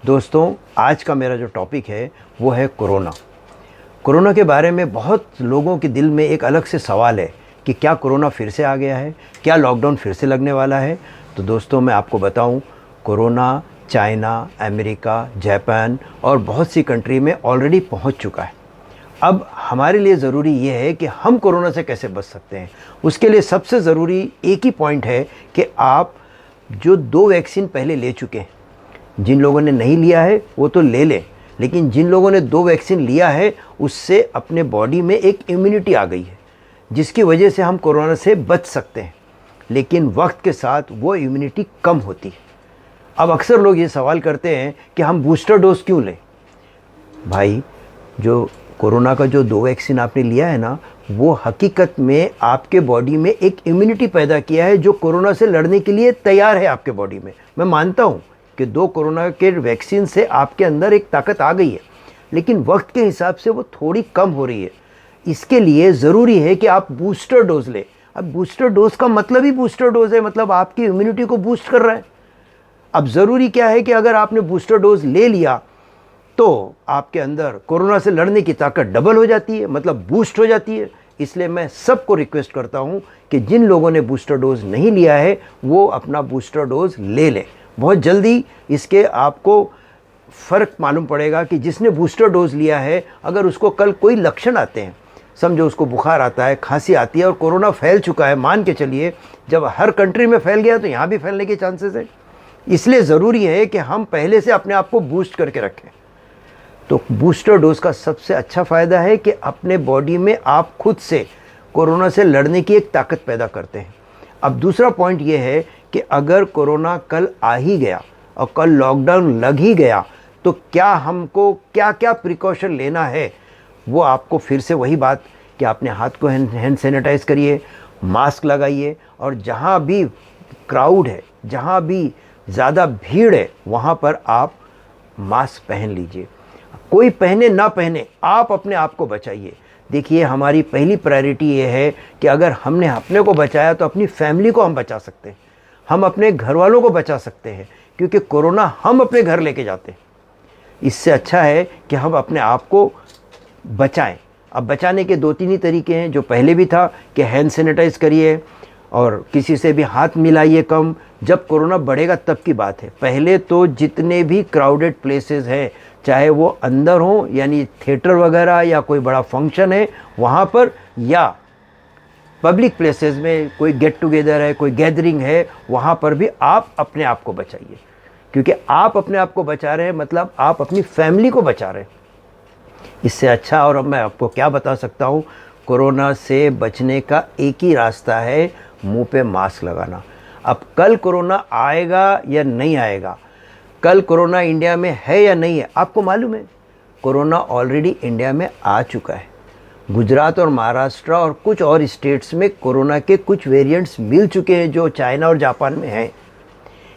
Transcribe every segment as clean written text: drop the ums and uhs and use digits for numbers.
दोस्तों, आज का मेरा जो टॉपिक है वो है कोरोना। कोरोना के बारे में बहुत लोगों के दिल में एक अलग से सवाल है कि क्या कोरोना फिर से आ गया है, क्या लॉकडाउन फिर से लगने वाला है। तो दोस्तों, मैं आपको बताऊं, कोरोना चाइना, अमेरिका, जापान और बहुत सी कंट्री में ऑलरेडी पहुंच चुका है। अब हमारे लिए ज़रूरी ये है कि हम कोरोना से कैसे बच सकते हैं। उसके लिए सबसे ज़रूरी एक ही पॉइंट है कि आप जो 2 वैक्सीन पहले ले चुके हैं, जिन लोगों ने नहीं लिया है वो तो ले लें, लेकिन जिन लोगों ने 2 वैक्सीन लिया है उससे अपने बॉडी में एक इम्यूनिटी आ गई है, जिसकी वजह से हम कोरोना से बच सकते हैं। लेकिन वक्त के साथ वो इम्यूनिटी कम होती है। अब अक्सर लोग ये सवाल करते हैं कि हम बूस्टर डोज क्यों लें। भाई, जो कोरोना का जो 2 वैक्सीन आपने लिया है ना, वो हकीकत में आपके बॉडी में एक इम्यूनिटी पैदा किया है जो कोरोना से लड़ने के लिए तैयार है आपके बॉडी में। मैं मानता हूँ कि 2 कोरोना के वैक्सीन से आपके अंदर एक ताकत आ गई है, लेकिन वक्त के हिसाब से वो थोड़ी कम हो रही है। इसके लिए ज़रूरी है कि आप बूस्टर डोज लें। अब बूस्टर डोज का मतलब ही बूस्टर डोज है, मतलब आपकी इम्यूनिटी को बूस्ट कर रहा है। अब ज़रूरी क्या है कि अगर आपने बूस्टर डोज ले लिया तो आपके अंदर कोरोना से लड़ने की ताकत डबल हो जाती है, मतलब बूस्ट हो जाती है। इसलिए मैं सबको रिक्वेस्ट करता हूं कि जिन लोगों ने बूस्टर डोज नहीं लिया है वो अपना बूस्टर डोज ले लें। बहुत जल्दी इसके आपको फ़र्क मालूम पड़ेगा कि जिसने बूस्टर डोज लिया है, अगर उसको कल कोई लक्षण आते हैं, समझो उसको बुखार आता है, खांसी आती है और कोरोना फैल चुका है, मान के चलिए जब हर कंट्री में फैल गया तो यहाँ भी फैलने के चांसेस है। इसलिए ज़रूरी है कि हम पहले से अपने आप को बूस्ट करके रखें। तो बूस्टर डोज का सबसे अच्छा फ़ायदा है कि अपने बॉडी में आप खुद से कोरोना से लड़ने की एक ताकत पैदा करते हैं। अब दूसरा पॉइंट ये है कि अगर कोरोना कल आ ही गया और कल लॉकडाउन लग ही गया तो क्या हमको क्या क्या प्रिकॉशन लेना है, वो आपको फिर से वही बात कि आपने हाथ को हैंड सैनिटाइज करिए, मास्क लगाइए और जहाँ भी क्राउड है, जहाँ भी ज़्यादा भीड़ है, वहाँ पर आप मास्क पहन लीजिए। कोई पहने ना पहने, आप अपने आप को बचाइए। देखिए, हमारी पहली प्रायोरिटी ये है कि अगर हमने अपने को बचाया तो अपनी फैमिली को हम बचा सकते हैं, हम अपने घर वालों को बचा सकते हैं, क्योंकि कोरोना हम अपने घर लेके जाते हैं। इससे अच्छा है कि हम अपने आप को बचाएं। अब बचाने के 2-3 ही तरीके हैं, जो पहले भी था कि हैंड सैनिटाइज करिए और किसी से भी हाथ मिलाइए कम। जब कोरोना बढ़ेगा तब की बात है। पहले तो जितने भी क्राउडेड प्लेसेस हैं, चाहे वो अंदर हो यानी थिएटर वगैरह या कोई बड़ा फंक्शन है वहाँ पर, या पब्लिक प्लेसेस में कोई गेट टुगेदर है, कोई गैदरिंग है, वहाँ पर भी आप अपने आप को बचाइए। क्योंकि आप अपने आप को बचा रहे हैं मतलब आप अपनी फैमिली को बचा रहे हैं। इससे अच्छा और अब मैं आपको क्या बता सकता हूँ, कोरोना से बचने का एक ही रास्ता है, मुंह पे मास्क लगाना। अब कल कोरोना आएगा या नहीं आएगा, कल कोरोना इंडिया में है या नहीं है, आपको मालूम है कोरोना ऑलरेडी इंडिया में आ चुका है। गुजरात और महाराष्ट्र और कुछ और स्टेट्स में कोरोना के कुछ वेरिएंट्स मिल चुके हैं जो चाइना और जापान में हैं।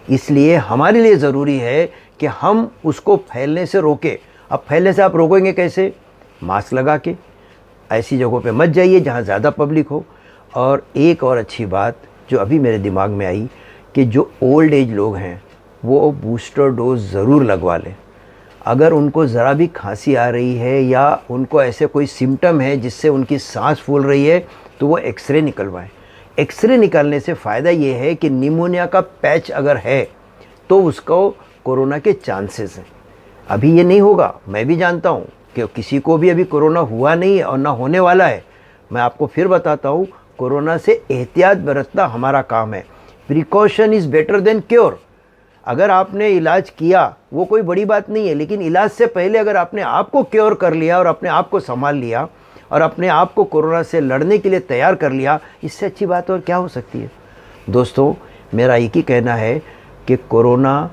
इसलिए हमारे लिए ज़रूरी है कि हम उसको फैलने से रोकें। अब फैलने से आप रोकेंगे कैसे? मास्क लगा के। ऐसी जगहों पे मत जाइए जहाँ ज़्यादा पब्लिक हो। और एक और अच्छी बात जो अभी मेरे दिमाग में आई कि जो ओल्ड एज लोग हैं वो बूस्टर डोज ज़रूर लगवा लें। अगर उनको ज़रा भी खांसी आ रही है या उनको ऐसे कोई सिम्टम है जिससे उनकी सांस फूल रही है तो वो एक्सरे निकलवाएं। एक्सरे निकालने से फ़ायदा ये है कि निमोनिया का पैच अगर है तो उसको कोरोना के चांसेस हैं। अभी ये नहीं होगा, मैं भी जानता हूँ कि किसी को भी अभी कोरोना हुआ नहीं है और ना होने वाला है। मैं आपको फिर बताता हूँ, कोरोना से एहतियात बरतना हमारा काम है। Precaution is better than cure. अगर आपने इलाज किया वो कोई बड़ी बात नहीं है, लेकिन इलाज से पहले अगर आपने आप को क्योर कर लिया और अपने आप को संभाल लिया और अपने आप को कोरोना से लड़ने के लिए तैयार कर लिया, इससे अच्छी बात और क्या हो सकती है। दोस्तों, मेरा एक ही कहना है कि कोरोना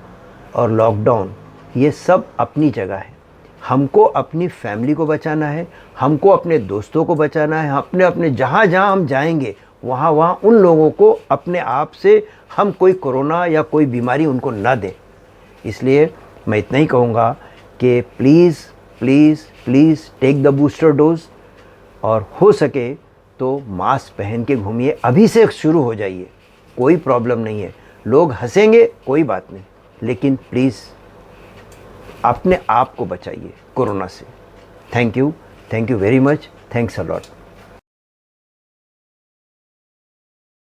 और लॉकडाउन ये सब अपनी जगह है। हमको अपनी फैमिली को बचाना है, हमको अपने दोस्तों को बचाना है, अपने अपने जहाँ जहाँ हम जाएंगे वहाँ वहाँ उन लोगों को अपने आप से हम कोई कोरोना या कोई बीमारी उनको ना दें। इसलिए मैं इतना ही कहूँगा कि please please please take the booster dose और हो सके तो मास्क पहन के घूमिए। अभी से शुरू हो जाइए, कोई प्रॉब्लम नहीं है। लोग हंसेंगे, कोई बात नहीं, लेकिन प्लीज़ अपने आप को बचाइए कोरोना से। Thank you very much, thanks a lot.